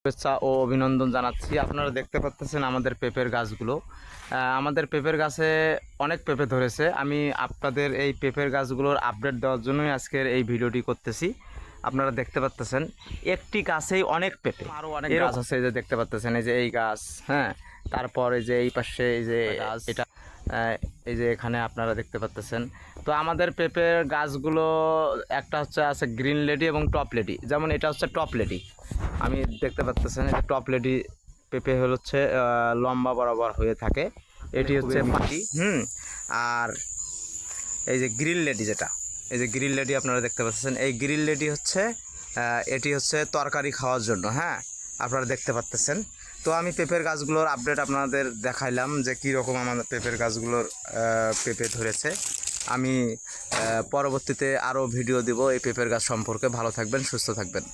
শুভেচ্ছা ও অভিনন্দন জানাচ্ছি। আপনারা দেখতে পাচ্ছেন আমাদের পেঁপের গাছগুলো। আমাদের পেঁপের গাছে অনেক পেঁপে ধরেছে। আমি আপনাদের এই পেঁপের গাছগুলোর আপডেট দেওয়ার জন্যই আজকের এই ভিডিওটি করতেছি। আপনারা দেখতে পাচ্ছেন একটি গাছেই অনেক পেঁপে, আরও অনেক গাছ আছে। এই যে দেখতে পাচ্ছেন, এই যে এই গাছ, হ্যাঁ, তারপর এই যে এই পাশে এই যে গাছ, এটা এই যে এখানে আপনারা দেখতে পাচ্ছেন। তো আমাদের পেঁপের গাছগুলো একটা হচ্ছে আছে গ্রিন লেডি এবং টপ লেডি। যেমন এটা হচ্ছে টপ লেডি, আমি দেখতে পাচ্ছেন এই যে টপ লেডি পেঁপে হচ্ছে লম্বা বরাবর হয়ে থাকে। এটি হচ্ছে পাটি। আর এই যে গ্রিন লেডি, যেটা এই যে গ্রিন লেডি আপনারা দেখতে পাচ্ছেন, এই গ্রিন লেডি হচ্ছে এটি হচ্ছে তরকারি খাওয়ার জন্য। হ্যাঁ, আপনারা দেখতে পাচ্ছেন। তো আমি পেঁপের গাছগুলোর আপডেট আপনাদের দেখাইলাম যে কীরকম আমাদের পেঁপের গাছগুলোর পেঁপে ধরেছে। আমি পরবর্তীতে আরও ভিডিও দিব এই পেঁপের গাছ সম্পর্কে। ভালো থাকবেন, সুস্থ থাকবেন।